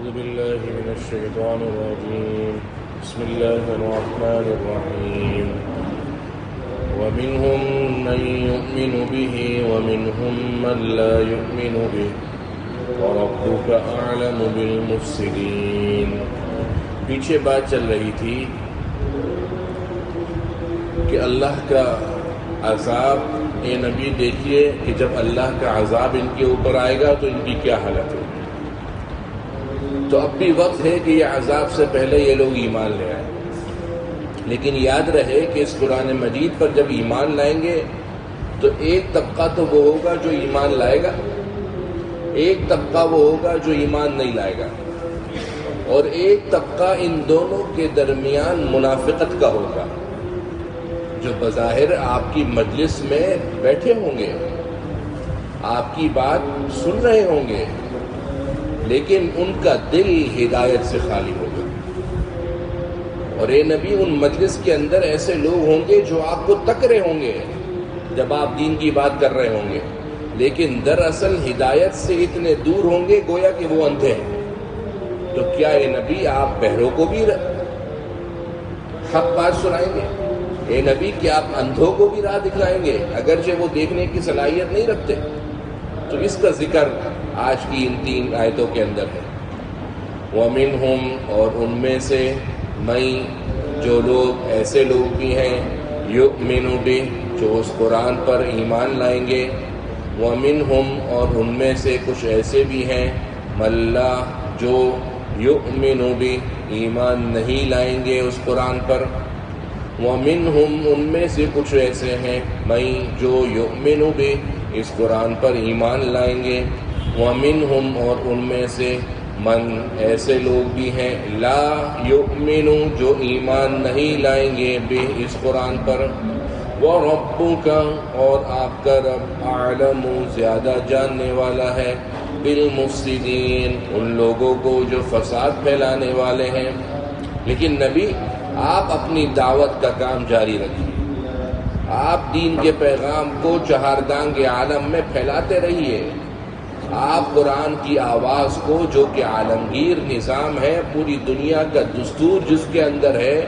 أعوذ بالله من الشيطان الرجيم بسم الله الرحمن الرحيم ومنهم من يؤمن به ومنهم من لا يؤمن به وربك أعلم بالمفسدين. پیچھے بات چل رہی تھی کہ اللہ کا عذاب، اے نبی دیکھیے کہ جب اللہ کا عذاب ان کے اوپر آئے گا تو ان کی کیا حالت ہوگی. تو اب بھی وقت ہے کہ یہ عذاب سے پہلے یہ لوگ ایمان لے آئیں، لیکن یاد رہے کہ اس قرآن مجید پر جب ایمان لائیں گے تو ایک طبقہ تو وہ ہوگا جو ایمان لائے گا، ایک طبقہ وہ ہوگا جو ایمان نہیں لائے گا، اور ایک طبقہ ان دونوں کے درمیان منافقت کا ہوگا، جو بظاہر آپ کی مجلس میں بیٹھے ہوں گے، آپ کی بات سن رہے ہوں گے، لیکن ان کا دل ہدایت سے خالی ہوگا. اور اے نبی، ان مجلس کے اندر ایسے لوگ ہوں گے جو آپ کو تک رہے ہوں گے جب آپ دین کی بات کر رہے ہوں گے، لیکن دراصل ہدایت سے اتنے دور ہوں گے گویا کہ وہ اندھے ہیں. تو کیا اے نبی آپ بہروں کو بھی حق بات سنائیں گے؟ اے نبی، کیا آپ اندھوں کو بھی راہ دکھلائیں گے اگرچہ وہ دیکھنے کی صلاحیت نہیں رکھتے؟ تو اس کا ذکر آج کی ان 3 آیتوں کے اندر ہے. وَمِنْهُمْ، اور ان میں سے میں، جو لوگ ایسے لوگ بھی ہیں، یؤمنُ بِہ، جو اس قرآن پر ایمان لائیں گے. وَمِنْهُمْ، اور ان میں سے کچھ ایسے بھی ہیں، مَلَّا، جو یؤمنُ بِہ، ایمان نہیں لائیں گے اس قرآن پر. وَمِنْهُمْ، ان میں سے کچھ ایسے ہیں، میں، جو یؤمنُ بِہ، اس قرآن پر ایمان لائیں گے. وَمِنْهُمْ، اور ان میں سے من، ایسے لوگ بھی ہیں، لا یؤمنُ، جو ایمان نہیں لائیں گے بِہ، اس قرآن پر. وَرَبُّکَ، اور آپ کا رب، اعلم، زیادہ جاننے والا ہے، بالمفسدین، ان لوگوں کو جو فساد پھیلانے والے ہیں. لیکن نبی، آپ اپنی دعوت کا کام جاری رکھیے، آپ دین کے پیغام کو چہاردانگ عالم میں پھیلاتے رہیے. آپ قرآن کی آواز کو، جو کہ عالمگیر نظام ہے، پوری دنیا کا دستور جس کے اندر ہے،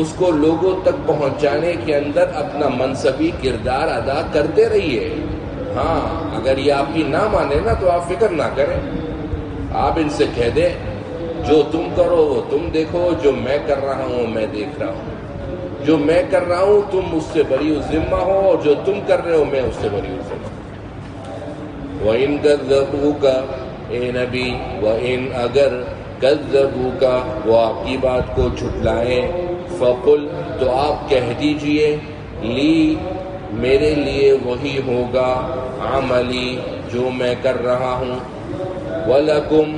اس کو لوگوں تک پہنچانے کے اندر اپنا منصبی کردار ادا کرتے رہیے. ہاں، اگر یہ آپ کی نہ مانے نا تو آپ فکر نہ کریں، آپ ان سے کہہ دیں جو تم کرو وہ تم دیکھو، جو میں کر رہا ہوں میں دیکھ رہا ہوں. جو میں کر رہا ہوں تم مجھ سے بری ذمہ ہو، اور جو تم کر رہے ہو میں اس سے بری ذمہ. وَإِن كَذَّبُوكَ، اے نبی، وَإِن، اگر، كَذَّبُوكَ، وہ آپ کی بات کو جھٹلائیں، فَقُلْ، تو آپ کہہ دیجئے، لی، میرے لیے وہی ہوگا، عملی، جو میں کر رہا ہوں، وَلَكُمْ،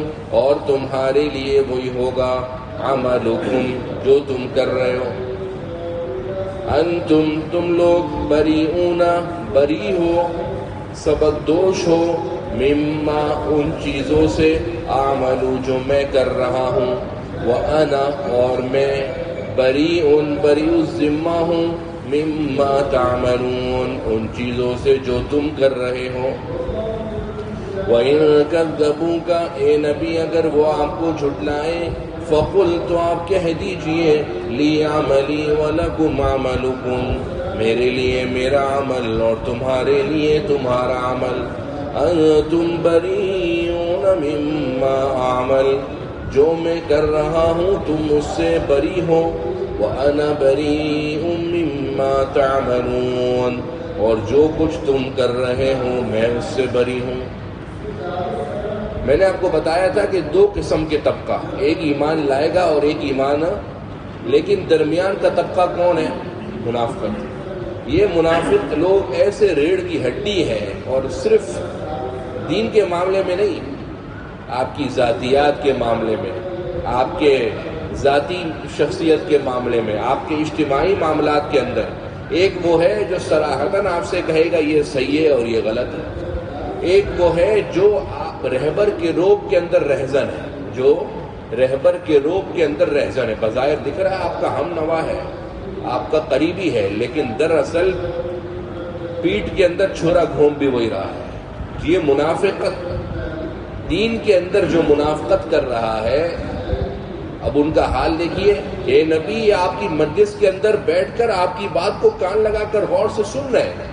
اور تمہارے لیے وہی ہوگا، عملکم، جو تم کر رہے ہو. انتم، تم لوگ، بریئون، بری ہو، سبق دوش ہو، مما، ان چیزوں سے، اعملو، جو میں کر رہا ہوں، وَأَنَا، اور میں، بریئن، بری الذمہ ہوں، مما تعملون، ان چیزوں سے جو تم کر رہے ہو. وَإِن كَذَّبُوكَ، اے نبی، اگر وہ آپ کو جھٹلائیں، فَقُلْ، تو آپ کہہ دیجئے، لی عملی وَلَكُمْ عَمَلُكُمْ، میرے لیے میرا عمل اور تمہارے لیے تمہارا عمل. انتم بریئون مما اعمل، جو میں کر رہا ہوں تم اس سے بری ہو. وَأَنَا بَرِيءٌ مِّمَّا تَعْمَلُونَ، اور جو کچھ تم کر رہے ہو میں اس سے بری ہوں. میں نے آپ کو بتایا تھا کہ 2 قسم کے طبقہ، ایک ایمان لائے گا اور ایک ایمان، لیکن درمیان کا طبقہ کون ہے؟ منافقت. یہ منافق لوگ ایسے ریڑھ کی ہڈی ہے، اور صرف دین کے معاملے میں نہیں، آپ کی ذاتیات کے معاملے میں، آپ کے ذاتی شخصیت کے معاملے میں، آپ کے اجتماعی معاملات کے اندر. ایک وہ ہے جو صراحتاً آپ سے کہے گا یہ صحیح ہے اور یہ غلط ہے. ایک وہ ہے جو آپ رہبر کے روب کے اندر رہزن ہے، جو رہبر کے روب کے اندر رہزن ہے. بظاہر دکھ رہا ہے آپ کا ہم نوا ہے، آپ کا قریبی ہے، لیکن دراصل پیٹھ کے اندر چھرا گھوم بھی وہی رہا ہے. یہ منافقت، دین کے اندر جو منافقت کر رہا ہے، اب ان کا حال دیکھیے. اے نبی، یہ آپ کی مجلس کے اندر بیٹھ کر آپ کی بات کو کان لگا کر غور سے سن رہے ہیں،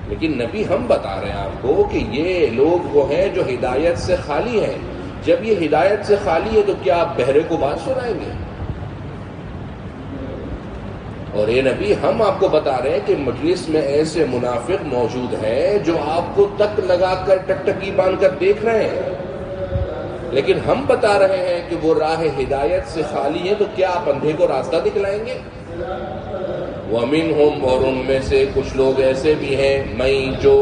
لیکن نبی ہم بتا رہے ہیں آپ کو کہ یہ لوگ وہ ہیں جو ہدایت سے خالی ہیں. جب یہ ہدایت سے خالی ہے تو کیا آپ بہرے کو بات سنائیں گے؟ اور اے نبی، ہم آپ کو بتا رہے ہیں کہ مجلس میں ایسے منافق موجود ہیں جو آپ کو تک لگا کر ٹکٹکی باندھ کر دیکھ رہے ہیں، لیکن ہم بتا رہے ہیں کہ وہ راہ ہدایت سے خالی ہے، تو کیا آپ اندھے کو راستہ دکھلائیں گے؟ وَمِنْهُمْ، اور ان میں سے کچھ لوگ ایسے بھی ہیں، میں جو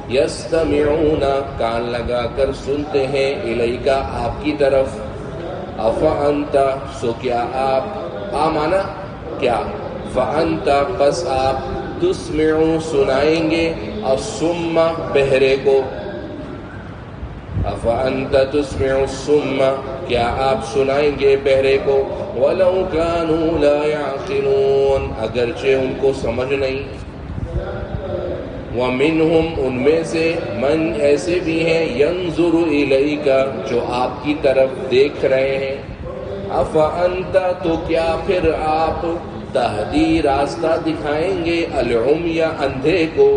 یستمعون، کان لگا کر سنتے ہیں، الیک، آپ کی طرف، افانت، سو کیا آپ، آمانا کیا، فانت، پس آپ، تسمع، سنائیں گے، الصم، بہرے کو، افانت تسمع الصم، کیا آپ سنائیں گے بہرے کو، ولو كانوا لا يعقلون، اگرچہ ان کو سمجھ نہیں. ومنہم، ان میں سے، من، ایسے بھی ہیں، ينظر الیک، جو آپ کی طرف دیکھ رہے ہیں، افانت، تو کیا پھر آپ، تہدی، راستہ دکھائیں گے، العمی، اندھے کو،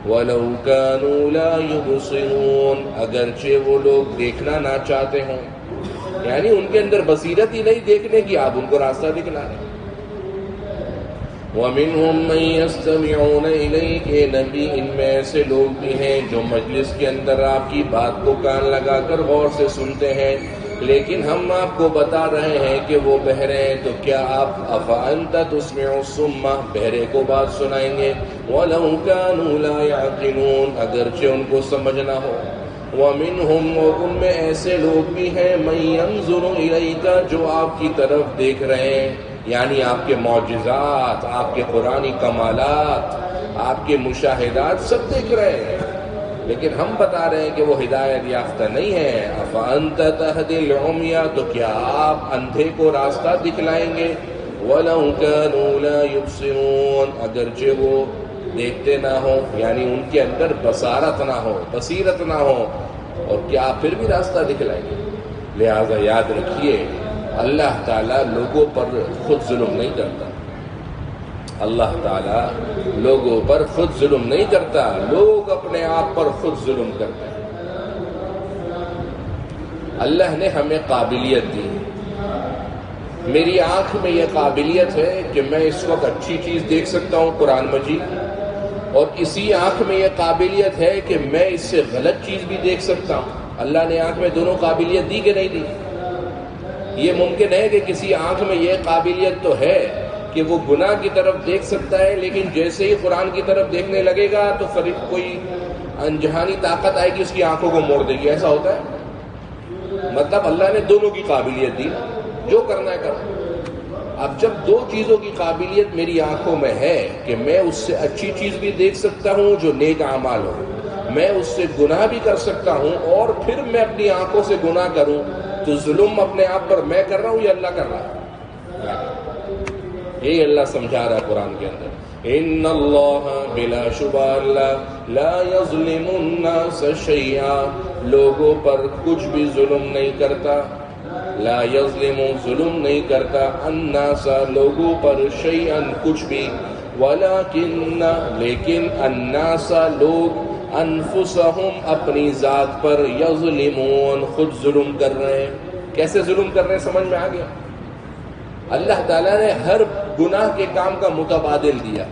وَلَوْ كَانُوا لَا يُبْصِرُونَ، اگرچہ وہ لوگ دیکھنا نہ چاہتے ہوں، یعنی ان کے اندر بصیرت ہی نہیں دیکھنے کی، آپ ان کو راستہ دکھلا رہے ہیں. وَمِنْهُمْ مَنْ يَسْتَمِعُونَ إِلَيْكَ، نبی، ان میں ایسے لوگ بھی ہیں جو مجلس کے اندر آپ کی بات کو کان لگا کر غور سے سنتے ہیں، لیکن ہم آپ کو بتا رہے ہیں کہ وہ بہرے ہیں، تو کیا آپ، افانت تسمع الصم، بہرے کو بات سنائیں گے، وَلَوْ كَانُوا لَا يَعْقِلُونَ، اگرچہ ان کو سمجھ نہ ہو. وَمِنْهُمْ، اور ان میں ایسے لوگ بھی ہیں، مَن يَنظُرُ إِلَيْكَ، جو آپ کی طرف دیکھ رہے ہیں، یعنی آپ کے معجزات، آپ کے قرآنی کمالات، آپ کے مشاہدات سب دیکھ رہے ہیں، لیکن ہم بتا رہے ہیں کہ وہ ہدایت یافتہ نہیں ہے. افانت تہدی العمی، تو کیا آپ اندھے کو راستہ دکھلائیں گے، وَلَوْ كَانُوا لَا يُبْصِرُونَ، اگرچہ وہ دیکھتے نہ ہوں، یعنی ان کے اندر بصارت نہ ہو، بصیرت نہ ہو، اور کیا آپ پھر بھی راستہ دکھلائیں گے؟ لہذا یاد رکھیے، اللہ تعالیٰ لوگوں پر خود ظلم نہیں کرتا. اللہ تعالیٰ لوگوں پر خود ظلم نہیں کرتا، لوگ اپنے آپ پر خود ظلم کرتے ہیں. اللہ نے ہمیں قابلیت دی، میری آنکھ میں یہ قابلیت ہے کہ میں اس وقت اچھی چیز دیکھ سکتا ہوں، قرآن مجید، اور اسی آنکھ میں یہ قابلیت ہے کہ میں اس سے غلط چیز بھی دیکھ سکتا ہوں. اللہ نے آنکھ میں دونوں قابلیت دی کہ نہیں دی؟ یہ ممکن ہے کہ کسی آنکھ میں یہ قابلیت تو ہے کہ وہ گناہ کی طرف دیکھ سکتا ہے، لیکن جیسے ہی قرآن کی طرف دیکھنے لگے گا تو فرید کوئی انجہانی طاقت آئے گی، اس کی آنکھوں کو موڑ دے گی. ایسا ہوتا ہے؟ مطلب اللہ نے دونوں کی قابلیت دی، جو کرنا ہے کرو. اب جب دو چیزوں کی قابلیت میری آنکھوں میں ہے کہ میں اس سے اچھی چیز بھی دیکھ سکتا ہوں جو نیک اعمال ہو، میں اس سے گناہ بھی کر سکتا ہوں، اور پھر میں اپنی آنکھوں سے گناہ کروں، تو ظلم اپنے آپ پر میں کر رہا ہوں یا اللہ کر رہا ہے؟ یہی اللہ سمجھا رہا ہے قرآن کے اندر. ان اللہ، بلا شبہ اللہ، لا یظلم الناس شیئا، لوگوں پر کچھ بھی ظلم نہیں کرتا. لا یظلم، ظلم نہیں کرتا، الناس، لوگوں پر، شیئا، کچھ بھی، ولکن، لیکن، الناس، لوگ، انفسہم، اپنی ذات پر، یظلمون، خود ظلم کر رہے ہیں. کیسے ظلم کر رہے ہیں سمجھ میں آ گیا؟ اللہ تعالیٰ نے ہر گناہ کے کام کا متبادل دیا.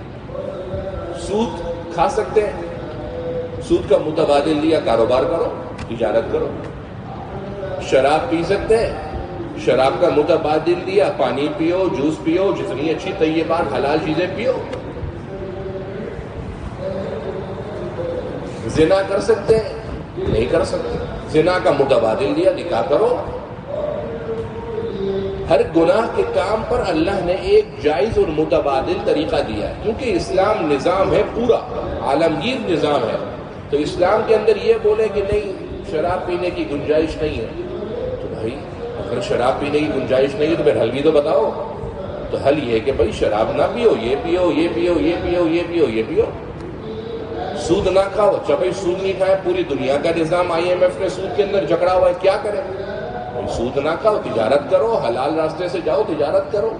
سود کھا سکتے ہیں، سود کا متبادل دیا، کاروبار کرو، تجارت کرو. شراب پی سکتے ہیں، شراب کا متبادل دیا، پانی پیو، جوس پیو، جتنی اچھی طیبات حلال چیزیں پیو. زنا کر سکتے ہیں؟ نہیں کر سکتے، زنا کا متبادل دیا، نکاح کرو. ہر گناہ کے کام پر اللہ نے ایک جائز اور متبادل طریقہ دیا ہے، کیونکہ اسلام نظام ہے، پورا عالمگیر نظام ہے. تو اسلام کے اندر یہ بولے کہ نہیں شراب پینے کی گنجائش نہیں ہے، تو بھائی اگر شراب پینے کی گنجائش نہیں ہے تو پھر حل بھی تو بتاؤ. تو حل یہ ہے کہ بھائی شراب نہ پیو، یہ پیو، یہ پیو، یہ پیو، یہ پیو، یہ پیو. سود نہ کھاؤ، اچھا بھائی سود نہیں کھائے، پوری دنیا کا نظام IMF نے سود کے اندر جکڑا ہوا ہے، کیا کریں؟ سود نہ کھاؤ، تجارت کرو، حلال راستے سے جاؤ، تجارت کرو،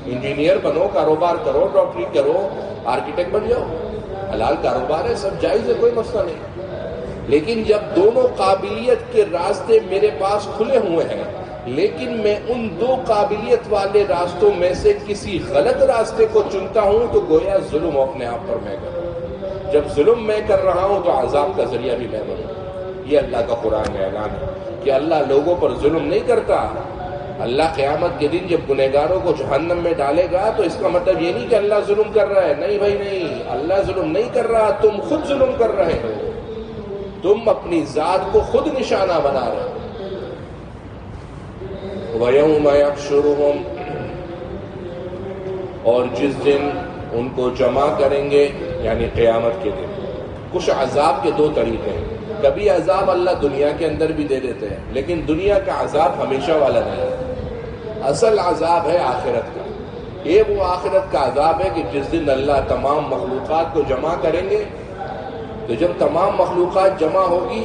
انجینئر بنو، کاروبار کرو، ڈاکٹری کرو، آرکیٹیکٹ بن جاؤ، حلال کاروبار ہے، سب جائز ہے، کوئی مسئلہ نہیں۔ لیکن جب دونوں قابلیت کے راستے میرے پاس کھلے ہوئے ہیں، لیکن میں ان دو قابلیت والے راستوں میں سے کسی غلط راستے کو چنتا ہوں تو گویا ظلم اپنے آپ پر میں کروں۔ جب ظلم میں کر رہا ہوں تو عذاب کا ذریعہ بھی میں بنوں۔ یہ اللہ کا قرآن میں اعلان ہے کہ اللہ لوگوں پر ظلم نہیں کرتا۔ اللہ قیامت کے دن جب گنہگاروں کو جہنم میں ڈالے گا تو اس کا مطلب یہ نہیں کہ اللہ ظلم کر رہا ہے، نہیں بھائی نہیں، اللہ ظلم نہیں کر رہا، تم خود ظلم کر رہے ہو، تم اپنی ذات کو خود نشانہ بنا رہے ہو۔ وَيَوْمَ يَحْشُرُهُمْ، اور جس دن ان کو جمع کریں گے، یعنی قیامت کے دن۔ کچھ عذاب کے دو طریقے ہیں، کبھی عذاب اللہ دنیا کے اندر بھی دے دیتے ہیں، لیکن دنیا کا عذاب ہمیشہ والا نہیں ہے، اصل عذاب ہے آخرت کا۔ یہ وہ آخرت کا عذاب ہے کہ جس دن اللہ تمام مخلوقات کو جمع کریں گے، تو جب تمام مخلوقات جمع ہوگی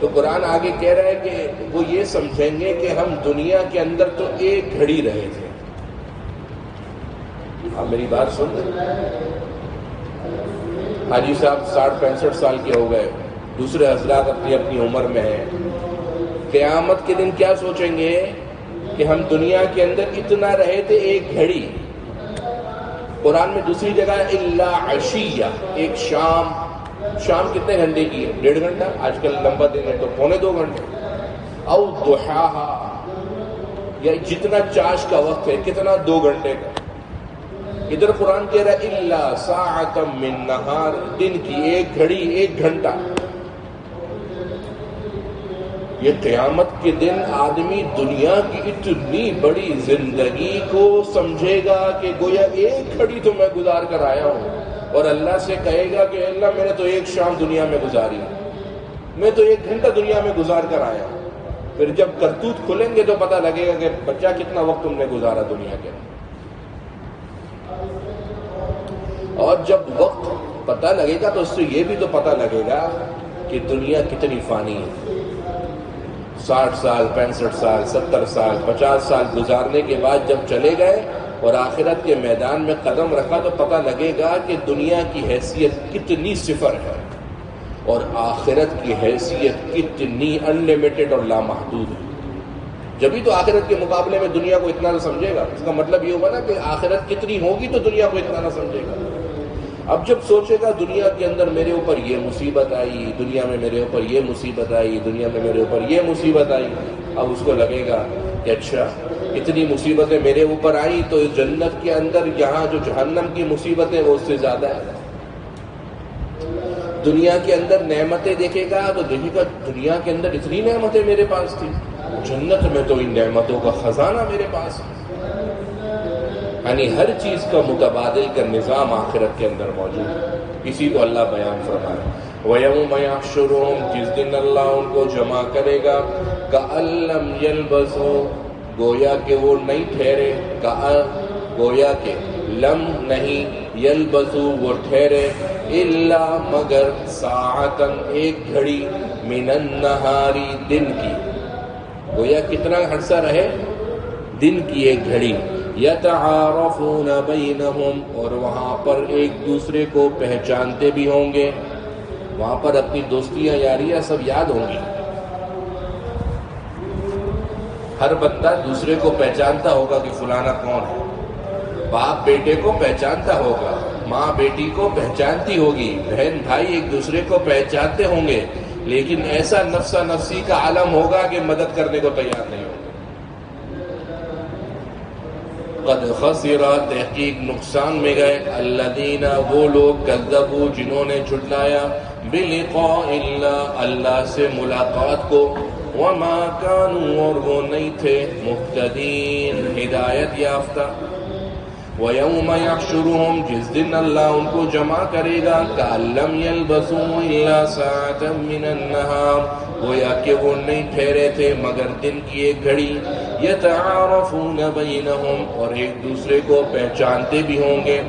تو قرآن آگے کہہ رہا ہے کہ وہ یہ سمجھیں گے کہ ہم دنیا کے اندر تو ایک گھڑی رہے تھے۔ آپ میری بات سن رہے؟ حاجی صاحب 60-65 سال کے ہو گئے، دوسرے حضرات اپنی اپنی عمر میں ہیں، قیامت کے دن کیا سوچیں گے کہ ہم دنیا کے اندر اتنا رہے تھے ایک گھڑی۔ قرآن میں دوسری جگہ الا عشیہ، ایک شام کتنے گھنٹے کی ہے؟ 1.5 گھنٹہ، آج کل لمبا دن ہے تو 2.25 گھنٹے۔ او ضحاہا، یا جتنا چاش کا وقت ہے کتنا، 2 گھنٹے کا۔ ادھر قرآن کہہ رہا ہے الا ساعۃ من نہار، دن کی ایک گھڑی، 1 گھنٹہ۔ یہ قیامت کے دن آدمی دنیا کی اتنی بڑی زندگی کو سمجھے گا کہ گویا ایک گھڑی تو میں گزار کر آیا ہوں، اور اللہ سے کہے گا کہ اللہ میں نے تو ایک شام دنیا میں گزاری، میں تو 1 گھنٹہ دنیا میں گزار کر آیا ہوں۔ پھر جب کرتوت کھلیں گے تو پتہ لگے گا کہ بچہ کتنا وقت تم نے گزارا دنیا کے اندر۔ اور جب وقت پتہ لگے گا تو اس سے یہ بھی تو پتہ لگے گا کہ دنیا کتنی فانی ہے۔ 60 سال 65 سال 70 سال 50 سال گزارنے کے بعد جب چلے گئے اور آخرت کے میدان میں قدم رکھا تو پتہ لگے گا کہ دنیا کی حیثیت کتنی صفر ہے اور آخرت کی حیثیت کتنی انلیمیٹڈ اور لامحدود ہے۔ جبھی تو آخرت کے مقابلے میں دنیا کو اتنا نہ سمجھے گا۔ اس کا مطلب یہ ہوگا نا کہ آخرت کتنی ہوگی تو دنیا کو اتنا نہ سمجھے گا۔ اب جب سوچے گا دنیا کے اندر میرے اوپر یہ مصیبت آئی، دنیا میں میرے اوپر یہ مصیبت آئی، دنیا میں میرے اوپر یہ مصیبت آئی، اب اس کو لگے گا کہ اچھا اتنی مصیبتیں میرے اوپر آئی تو اس جنت کے اندر یہاں جو جہنم کی مصیبتیں وہ اس سے زیادہ ہے۔ دنیا کے اندر نعمتیں دیکھے گا تو دیکھے گا دنیا کے اندر اتنی نعمتیں میرے پاس تھی، جنت میں تو ان نعمتوں کا خزانہ میرے پاس ہے۔ یعنی ہر چیز کا متبادل کا نظام آخرت کے اندر موجود ہے۔ اسی کو اللہ بیان فرمائے وَيَوْمَ يَحْشُرُهُمْ، جس دن اللہ ان کو جمع کرے گا، كَأَن لَّمْ يَلْبَثُوا، گویا کہ وہ نہیں ٹھہرے، گویا کہ لم نہیں، یلبثوا وہ ٹھہرے، الا مگر ساعتاً ایک گھڑی، من النہاری دن کی، گویا کتنا عرصہ رہے، دن کی ایک گھڑی، یتعارفون بینہم، اور وہاں پر ایک دوسرے کو پہچانتے بھی ہوں گے، وہاں پر اپنی دوستیاں یاریاں سب یاد ہوں گی، ہر بندہ دوسرے کو پہچانتا ہوگا کہ فلانا کون ہے، باپ بیٹے کو پہچانتا ہوگا، ماں بیٹی کو پہچانتی ہوگی، بہن بھائی ایک دوسرے کو پہچانتے ہوں گے، لیکن ایسا نفسا نفسی کا عالم ہوگا کہ مدد کرنے کو تیار نہیں ہوگا۔ قد خسر، تحقیق نقصان میں گئے، الذین وہ لوگ، کذبوا جنہوں نے جھٹلایا، بلقاء اللہ اللہ سے ملاقات کو، وما كانوا اور وہ نہیں تھے، مہتدین ہدایت یافتہ، وَيَوْمَ يَحْشُرُهُمْ جس دن اللہ ان کو جمع کرے گا، كَأَن لَّمْ يَلْبَثُوا إِلَّا سَاعَةً مِّنَ النَّهَارِ گویا کہ وہ نہیں ٹھہرے تھے مگر دن کی ایک گھڑی، يَتَعَارَفُونَ بَيْنَهُمْ اور ایک دوسرے کو پہچانتے بھی ہوں گے،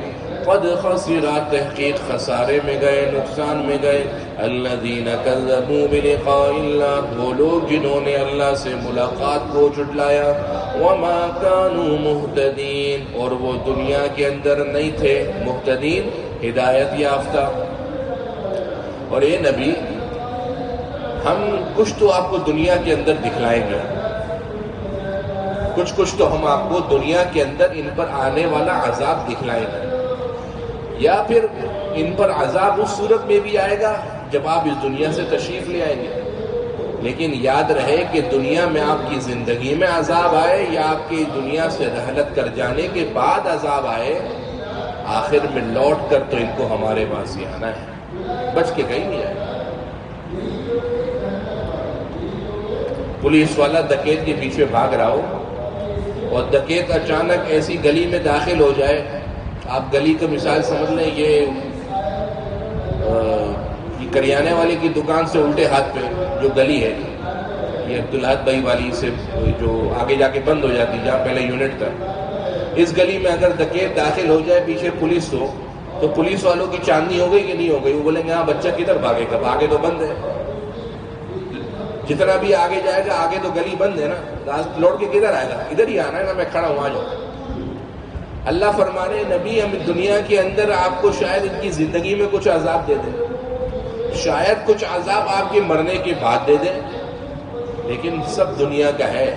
قد خسرا تحقیق خسارے میں گئے، نقصان میں گئے، الذین کذبوا بلقاء اللہ، وہ لوگ جنہوں نے اللہ سے ملاقات کو جھٹلایا، وما كانوا مہتدین، اور وہ دنیا کے اندر نہیں تھے مہتدین، ہدایت یافتہ۔ اور اے نبی، ہم کچھ تو آپ کو دنیا کے اندر دکھلائیں گے، کچھ تو ہم آپ کو دنیا کے اندر ان پر آنے والا عذاب دکھلائیں گے، یا پھر ان پر عذاب اس صورت میں بھی آئے گا جب آپ اس دنیا سے تشریف لے آئیں گے۔ لیکن یاد رہے کہ دنیا میں آپ کی زندگی میں عذاب آئے یا آپ کی دنیا سے رحلت کر جانے کے بعد عذاب آئے، آخر میں لوٹ کر تو ان کو ہمارے پاس ہی آنا ہے، بچ کے کہیں نہیں آئے۔ پولیس والا ڈکیت کے پیچھے بھاگ رہا ہو اور ڈکیت اچانک ایسی گلی میں داخل ہو جائے، آپ گلی کا مثال سمجھ لیں، یہ کریانے والے کی دکان سے الٹے ہاتھ پہ جو گلی ہے، یہ عبدالحد بھائی والی سے جو آگے جا کے بند ہو جاتی جہاں پہلے یونٹ تھا، اس گلی میں اگر ڈکیت داخل ہو جائے پیچھے پولیس ہو تو پولیس والوں کی چاندنی ہو گئی کہ نہیں ہو گئی؟ وہ بولیں گے ہاں بچہ کدھر بھاگے گا، آگے تو بند ہے، جتنا بھی آگے جائے گا آگے تو گلی بند ہے نا، لوٹ کے کدھر آئے گا؟ ادھر ہی آنا ہے نا، میں کھڑا ہوں، آ جاؤ۔ اللہ فرمانے نبی ہم دنیا کے اندر آپ کو شاید ان کی زندگی میں کچھ عذاب دے دیں، شاید کچھ عذاب آپ کے مرنے کے بعد دے دیں، لیکن سب دنیا کا ہے۔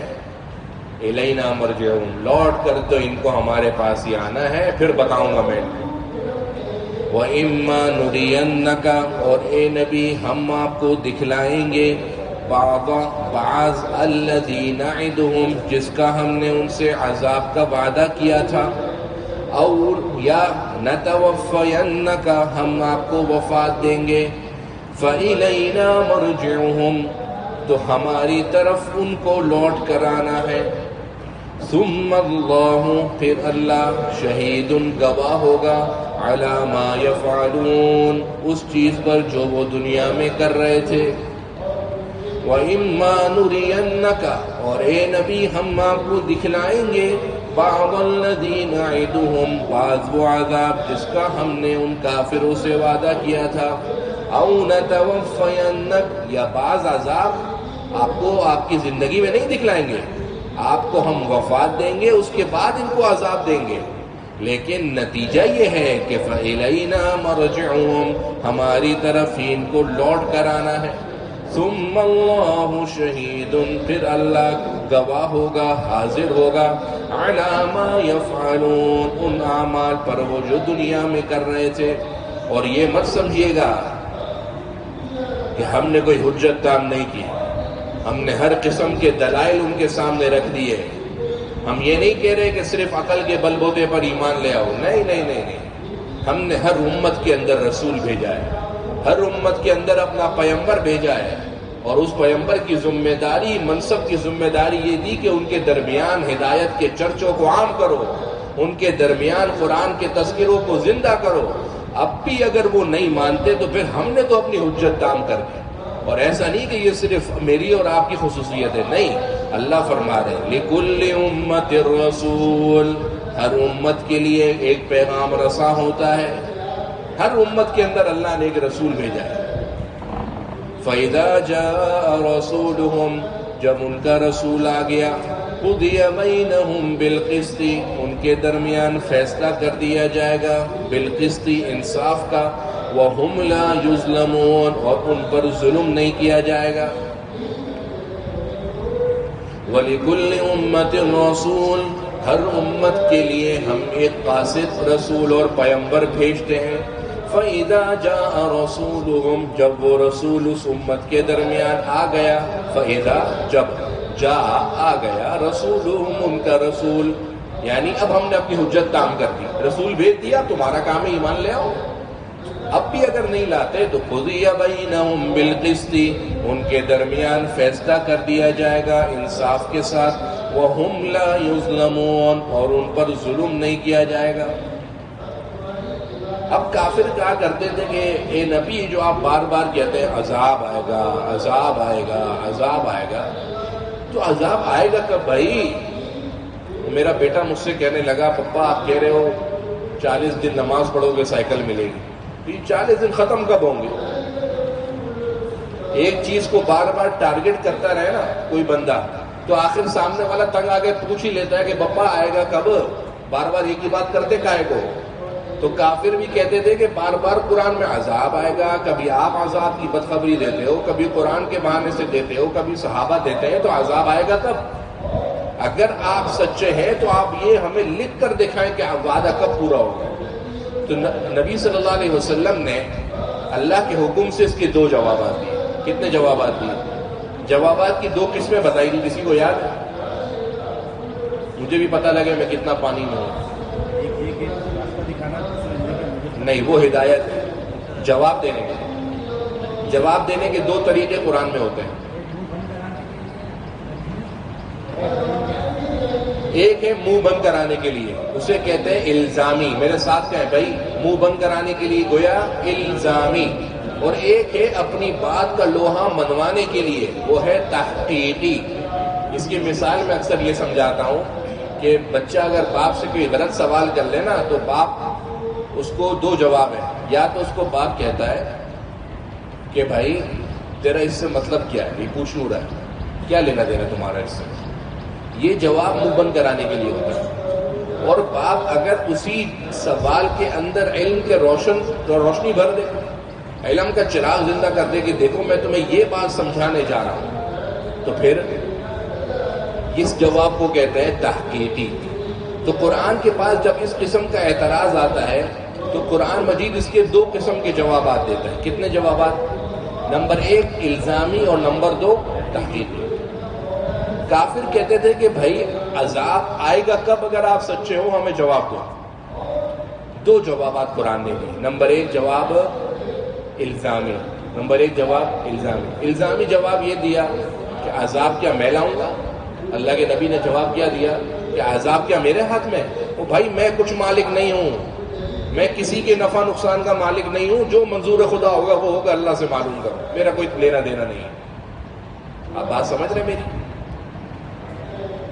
الینا مرجعہم، لوٹ کر تو ان کو ہمارے پاس ہی آنا ہے، پھر بتاؤں گا میں ان کو۔ وَإِمَّا نُرِيَنَّكَ، اور اے نبی ہم آپ کو دکھلائیں گے بعض الذی نعدہم، جس کا ہم نے ان سے عذاب کا وعدہ کیا تھا، اور یا نتوفینک، ہم آپ کو وفات دیں گے، فإلینا مرجعہم، تو ہماری طرف ان کو لوٹ کر آنا ہے، ثم اللہ، پھر اللہ، شہید گواہ ہوگا، علی ما یفعلون، اس چیز پر جو وہ دنیا میں کر رہے تھے۔ وَإِمَّا نُرِيَنَّكَ، اور اے نبی ہم آپ کو دکھلائیں گے بعض الذی نعدہم، بعض وہ عذاب جس کا ہم نے ان کافروں سے وعدہ کیا تھا، او نتوفینک، یا بعض عذاب آپ کو آپ کی زندگی میں نہیں دکھلائیں گے، آپ کو ہم وفات دیں گے، اس کے بعد ان کو عذاب دیں گے، لیکن نتیجہ یہ ہے کہ فإلینا مرجعہم، ہماری طرف ہی ان کو لوٹ کر آنا ہے، ثم اللہ شہید، پھر اللہ گواہ ہوگا، حاضر ہوگا، علی ما یفعلون، ان اعمال پر وہ جو دنیا میں کر رہے تھے۔ اور یہ مت سمجھیے گا کہ ہم نے کوئی حجت تام نہیں کی، ہم نے ہر قسم کے دلائل ان کے سامنے رکھ دیے، ہم یہ نہیں کہہ رہے کہ صرف عقل کے بل بوتے پر ایمان لے آؤ، نہیں نہیں نہیں نہیں، ہم نے ہر امت کے اندر رسول بھیجا ہے، ہر امت کے اندر اپنا پیغمبر بھیجا ہے، اور اس پیغمبر کی ذمہ داری، منصب کی ذمہ داری یہ دی کہ ان کے درمیان ہدایت کے چرچوں کو عام کرو، ان کے درمیان قرآن کے تذکروں کو زندہ کرو۔ اب بھی اگر وہ نہیں مانتے تو پھر ہم نے تو اپنی حجت تام کر دی، اور ایسا نہیں کہ یہ صرف میری اور آپ کی خصوصیت ہے، نہیں، اللہ فرما رہے ہیں لِكُلِّ أُمَّةٍ رَسُولٌ، ہر امت کے لیے ایک پیغام رساں ہوتا ہے، ہر امت کے اندر اللہ نے ایک رسول بھیجا ہے۔ فَإِذَا جَاءَ رَسُولُهُمْ، جب ان کا رسول آ گیا، قُضِيَ بَيْنَهُمْ بِالْقِسْطِ، ان کے درمیان فیصلہ کر دیا جائے گا، بالقسط، انصاف کا، وَهُمْ لَا يُظْلَمُونَ، اور ان پر ظلم نہیں کیا جائے گا۔ وَلِكُلِّ أُمَّةٍ رَسُولٌ، ہر امت کے لیے ہم ایک قاصد رسول اور پیغمبر بھیجتے ہیں۔ فَإِذَا جَاءَ رَسُولُهُمْ، جب وہ رسول اس امت کے درمیان آ گیا، فَإِذَا، جب جاء آ گیا، رسولهم، ان کا رسول، یعنی اب ہم نے اپنی حجت تام کر دی، رسول بھیج دیا، تمہارا کام ہے ایمان لے آؤ، اب بھی اگر نہیں لاتے تو قُضِيَ بَيْنَهُمْ بِالْقِسْطِ، ان کے درمیان فیصلہ کر دیا جائے گا انصاف کے ساتھ، وَهُمْ لَا يُظْلَمُونَ، اور ان پر ظلم نہیں کیا جائے گا۔ اب کافر کہا کرتے تھے کہ اے نبی، جو آپ بار بار کہتے ہیں عذاب آئے گا، عذاب آئے گا، عذاب آئے گا، تو عذاب آئے گا کب بھائی؟ میرا بیٹا مجھ سے کہنے لگا، پپا آپ کہہ رہے ہو 40 دن نماز پڑھو گے سائیکل ملے گی. یہ 40 دن ختم کب ہوں گے؟ ایک چیز کو بار بار ٹارگٹ کرتا رہے نا کوئی بندہ، تو آخر سامنے والا تنگ آگے پوچھ ہی لیتا ہے کہ بپا آئے گا کب؟ بار بار ایک ہی بات کرتے کائے کو؟ تو کافر بھی کہتے تھے کہ بار بار قرآن میں عذاب آئے گا، کبھی آپ عذاب کی بدخبری دیتے ہو، کبھی قرآن کے بہانے سے دیتے ہو، کبھی صحابہ دیتے ہیں، تو عذاب آئے گا تب. اگر آپ سچے ہیں تو آپ یہ ہمیں لکھ کر دکھائیں کہ وعدہ کب پورا ہوگا. تو نبی صلی اللہ علیہ وسلم نے اللہ کے حکم سے اس کے 2 جوابات دیے. کتنے جوابات دیے؟ جوابات کی 2 قسمیں بتائی تھی. کسی کو یاد ہے؟ مجھے بھی پتہ لگے میں کتنا پانی میں ہوں. نہیں، وہ ہدایت ہے. جواب دینے کے 2 طریقے قرآن میں ہوتے ہیں. ایک ہے منہ بند کرانے کے لیے، اسے کہتے ہیں الزامی. میرے ساتھ کہیں بھائی، منہ بند کرانے کے لیے گویا الزامی. اور ایک ہے اپنی بات کا لوہا منوانے کے لیے، وہ ہے تحقیقی. اس کی مثال میں اکثر یہ سمجھاتا ہوں کہ بچہ اگر باپ سے کوئی غلط سوال کر لے نا، تو باپ اس کو 2 جواب ہیں. یا تو اس کو باپ کہتا ہے کہ بھائی تیرا اس سے مطلب کیا ہے، یہ پوچھ لوں رہا ہے، کیا لینا دینا تمہارا اس سے. یہ جواب منہ بند کرانے کے لیے ہوتا ہے. اور باپ اگر اسی سوال کے اندر علم کے روشنی بھر دے، علم کا چراغ زندہ کر دے کہ دیکھو میں تمہیں یہ بات سمجھانے جا رہا ہوں، تو پھر اس جواب کو کہتے ہیں تحقیقی. تو قرآن کے پاس جب اس قسم کا اعتراض آتا ہے تو قرآن مجید اس کے 2 قسم کے جوابات دیتا ہے. کتنے جوابات؟ نمبر 1 الزامی اور نمبر 2 تحقیقی. کافر کہتے تھے کہ بھائی عذاب آئے گا کب؟ اگر آپ سچے ہو ہمیں جواب دو. 2 جوابات قرآن نے دیے. نمبر 1 جواب الزامی. الزامی جواب یہ دیا کہ عذاب کیا میں لاؤں گا؟ اللہ کے نبی نے جواب کیا دیا کہ عذاب کیا میرے ہاتھ میں؟ او بھائی میں کچھ مالک نہیں ہوں، میں کسی کے نفع نقصان کا مالک نہیں ہوں. جو منظور خدا ہوگا وہ ہوگا، اللہ سے معلوم کرو، میرا کوئی لینا دینا نہیں ہے. آپ بات سمجھ رہے میری؟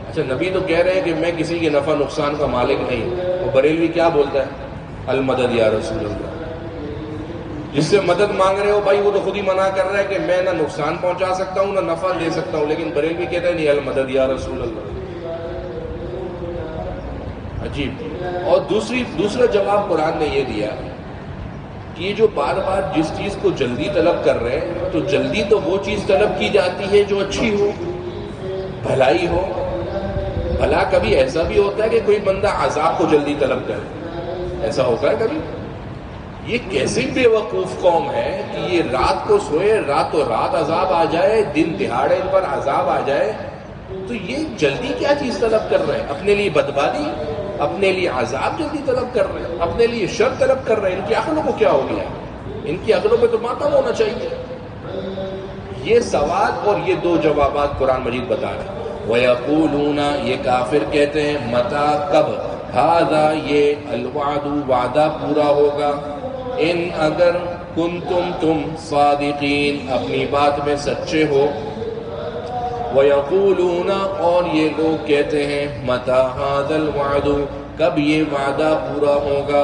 اچھا، نبی تو کہہ رہے ہیں کہ میں کسی کے نفع نقصان کا مالک نہیں ہوں. اور بریلوی کیا بولتا ہے؟ المدد یا رسول اللہ. جس سے مدد مانگ رہے ہو بھائی وہ تو خود ہی منع کر رہا ہے کہ میں نہ نقصان پہنچا سکتا ہوں نہ نفع دے سکتا ہوں. لیکن بریلوی کہتا ہے نہیں، المدد یا رسول اللہ. عجیب. اور دوسرا جواب قرآن نے یہ دیا کہ یہ جو بار بار جس چیز کو جلدی طلب کر رہے ہیں، تو جلدی تو وہ چیز طلب کی جاتی ہے جو اچھی ہو، بھلائی ہو. بھلا کبھی ایسا بھی ہوتا ہے کہ کوئی بندہ عذاب کو جلدی طلب کرے؟ ایسا ہوتا ہے کبھی؟ یہ کیسی بے وقوف قوم ہے کہ یہ رات کو سوئے، راتوں رات عذاب آ جائے، دن دہاڑے ان پر عذاب آ جائے. تو یہ جلدی کیا چیز طلب کر رہے ہیں؟ اپنے لیے بدبادی، اپنے لیے عذاب جلدی طلب کر رہے ہیں، اپنے لیے شر طلب کر رہے ہیں. ان کی عقلوں کو کیا ہو گیا؟ ان کی عقلوں پہ تو ماتم ہونا چاہیے. یہ سوال اور یہ 2 جوابات قرآن مجید بتا رہے ہیں. وَيَقُولُونَ، یہ کافر کہتے ہیں، مَتَى، کب، هَذَا، یہ، الْوَعْدُ، وعدہ پورا ہوگا، ان اگر کنتم، تم، صادقین، اپنی بات میں سچے ہو. وَيَقُولُونَ، اور یہ لوگ کہتے ہیں، مَتَى هَذَا الْوَعْدُ، کب یہ وعدہ پورا ہوگا،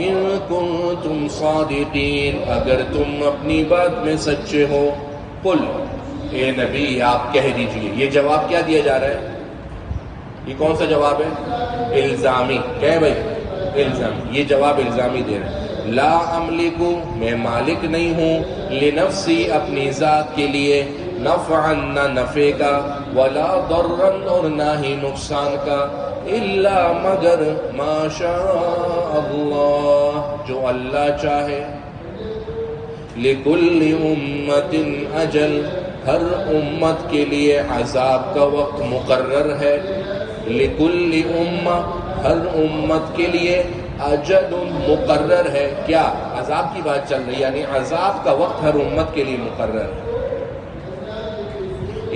ان کنتم صادقین، اگر تم اپنی بات میں سچے ہو. قل، اے نبی آپ کہہ دیجئے. یہ جواب کیا دیا جا رہا ہے؟ یہ کون سا جواب ہے؟ الزامی. کہیں بھائی الزامی. یہ جواب الزامی دے رہے ہیں. لا املک، میں مالک نہیں ہوں، لنفسی، اپنی ذات کے لیے، نفعا، نہ نفع کا، ولا ضرا، اور نہ ہی نقصان کا، الا، مگر، ما شاء اللہ، جو اللہ چاہے. لکل امت اجل، ہر امت کے لیے عذاب کا وقت مقرر ہے. لکل امہ، ہر امت کے لیے اجل مقرر ہے. کیا؟ عذاب کی بات چل رہی، یعنی عذاب کا وقت ہر امت کے لیے مقرر ہے.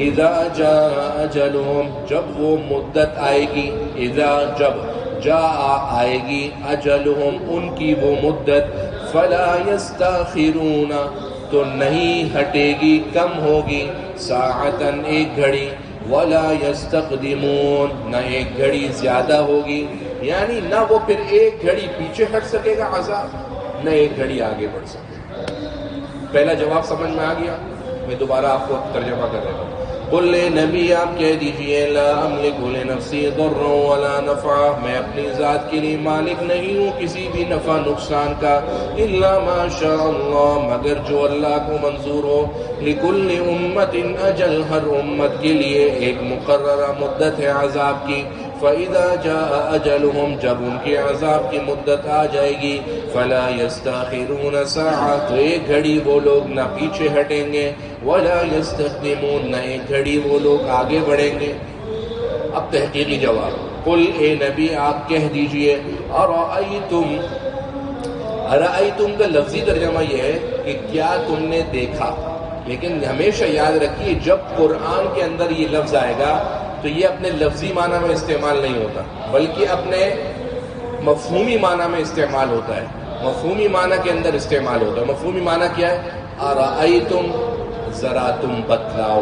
اذا جاء اجلهم، جب وہ مدت آئے گی. اذا، جب، جاء، آئے گی، اجلهم، ان کی وہ مدت. فلا يستاخرون، تو نہیں ہٹے گی، کم ہوگی. ساعتاً، ایک گھڑی. ولا یستقدمون، نہ ایک گھڑی زیادہ ہوگی، یعنی نہ وہ پھر ایک گھڑی پیچھے ہٹ سکے گا عذاب، نہ ایک گھڑی آگے بڑھ سکے گا۔ پہلا جواب سمجھ میں آ گیا؟ میں دوبارہ آپ کو ترجمہ کر رہا ہوں۔ قل اے نبی آپ کہہ دیجئے لا املک لنفسی ضرا ولا نفعا، میں اپنی ذات کے لیے مالک نہیں ہوں کسی بھی نفع نقصان کا، الا ما شاء اللہ، مگر جو اللہ کو منظور ہو، لکل امت اجل، ہر امت کے لیے ایک مقررہ مدت ہے عذاب کی، فَإِذَا جَاءَ أَجَلُهُمْ، جب ان کے عذاب کی مدت آ جائے گی، فَلَا يَسْتَأْخِرُونَ سَاعَةً، تو ایک گھڑی وہ لوگ نہ پیچھے ہٹیں گے، وَلَا يَسْتَقْدِمُونَ، نہ ایک گھڑی وہ لوگ آگے بڑھیں گے۔ اب تحقیقی جواب، قل اے نبی آپ کہہ دیجئے ارأیتم، ارأیتم کا لفظی ترجمہ یہ ہے کہ کیا تم نے دیکھا، لیکن ہمیشہ یاد رکھیے جب قرآن کے اندر یہ لفظ آئے گا تو یہ اپنے لفظی معنی میں استعمال نہیں ہوتا، بلکہ اپنے مفہومی معنی میں استعمال ہوتا ہے، مفہومی معنی کے اندر استعمال ہوتا ہے۔ مفہومی معنی کیا ہے؟ ارأیتم، ذرا تم بتلاؤ،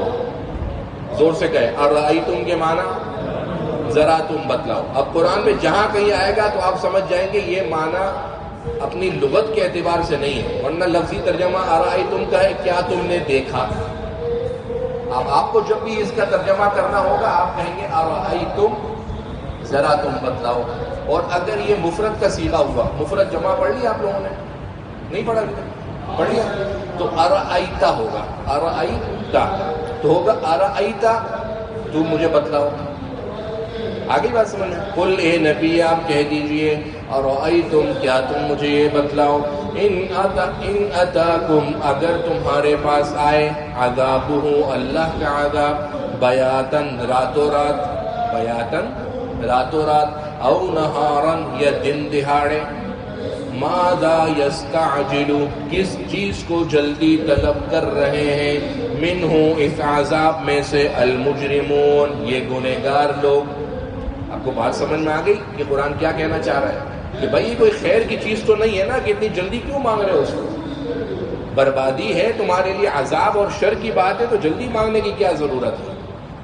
زور سے کہے ارأیتم کے معنی ذرا تم بتلاؤ۔ اب قرآن میں جہاں کہیں آئے گا تو آپ سمجھ جائیں گے یہ معنی اپنی لغت کے اعتبار سے نہیں ہے، ورنہ لفظی ترجمہ ارأیتم کا ہے کیا تم نے دیکھا۔ اب آپ کو جب بھی اس کا ترجمہ کرنا ہوگا آپ کہیں گے ارأیتم، ذرا تم بتلاؤ۔ اور اگر یہ مفرد کا صیغہ ہوا، مفرد جمع پڑھ لیا آپ لوگوں نے؟ نہیں پڑھا پڑھ لیا؟ تو ارأیتا ہوگا، ارأیتا تو ہوگا ارأیتا، تو مجھے بتلاؤ۔ آگے بات سمجھ میں؟ قل اے نبی آپ کہہ دیجئے ارأیتم، کیا تم مجھے یہ بتلاؤ، ان اتاکم، اگر تمہارے پاس آئے، عذابہ، اللہ کا عذاب، بیاتن، راتوں رات، بیاتن، راتوں رات، او نہارن، یا دن دہاڑے، ماذا یستعجل، کس چیز کو جلدی طلب کر رہے ہیں، منہ، اس عذاب میں سے، المجرمون، یہ گنہگار لوگ۔ آپ کو بات سمجھ میں آ گئی کہ قرآن کیا کہنا چاہ رہا ہے؟ کہ بھائی یہ کوئی خیر کی چیز تو نہیں ہے نا کہ اتنی جلدی کیوں مانگ رہے ہو اس کو؟ بربادی ہے تمہارے لیے، عذاب اور شر کی بات ہے تو جلدی مانگنے کی کیا ضرورت ہے؟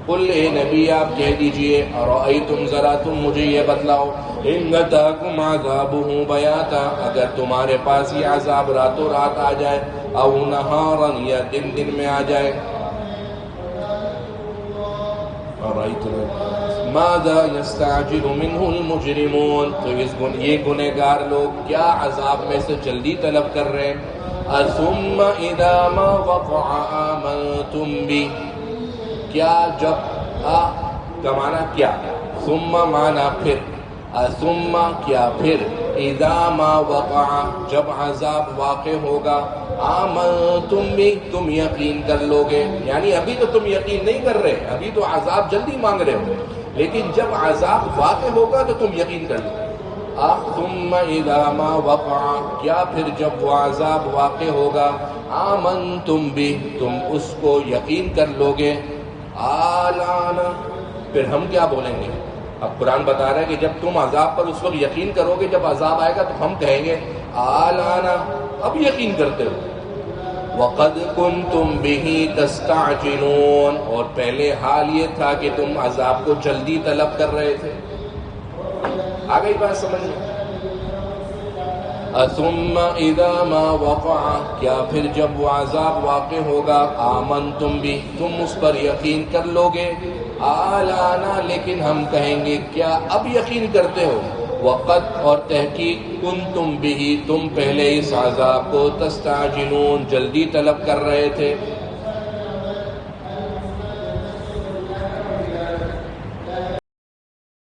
قل اے نبی آپ کہہ دیجئے ارأیتم، ذرا تم مجھے یہ بتلاؤ، ان اتاکم عذابہ بیاتا، اگر تمہارے پاس یہ عذاب راتوں رات آ جائے، او نہارن، یا دن دن میں آ جائے، ماذا یستعجل منہ المجرمون، تو یہ گنہگار لوگ کیا عذاب میں سے جلدی طلب کر رہے ہیں؟ ثم اذا ما وقع آمنتم بی، کیا جب کا معنی کیا، ثم معنی پھر، ثم کیا پھر، اذا ما وقع جب عذاب واقع ہوگا، آمنتم بھی تم یقین کر لوگے، یعنی ابھی تو تم یقین نہیں کر رہے، ابھی تو عذاب جلدی مانگ رہے ہو، لیکن جب عذاب واقع ہوگا تو تم یقین کر لو۔ ثم اذا ما وقع، کیا پھر جب وہ عذاب واقع ہوگا، آمنتم بھی تم اس کو یقین کر لوگے، آلان، پھر ہم کیا بولیں گے؟ اب قرآن بتا رہا ہے کہ جب تم عذاب پر اس وقت یقین کرو گے جب عذاب آئے گا تو ہم کہیں گے آلان، اب یقین کرتے ہو، وَقَدْ كُنْتُمْ بِهِ تَسْتَعْجِلُونَ، اور پہلے حال یہ تھا کہ تم عذاب کو جلدی طلب کر رہے تھے۔ آ گئی بات سمجھ میں؟ ثُمَّ إِذَا مَا وَقَعَ، کیا پھر جب وہ عذاب واقع ہوگا، آمنتم بھی تم اس پر یقین کر لوگے، آلانا، لیکن ہم کہیں گے کیا اب یقین کرتے ہو، وقت اور تحقیق، کنتم بھی تم پہلے اس عذاب کو تستعجلون جلدی طلب کر رہے تھے،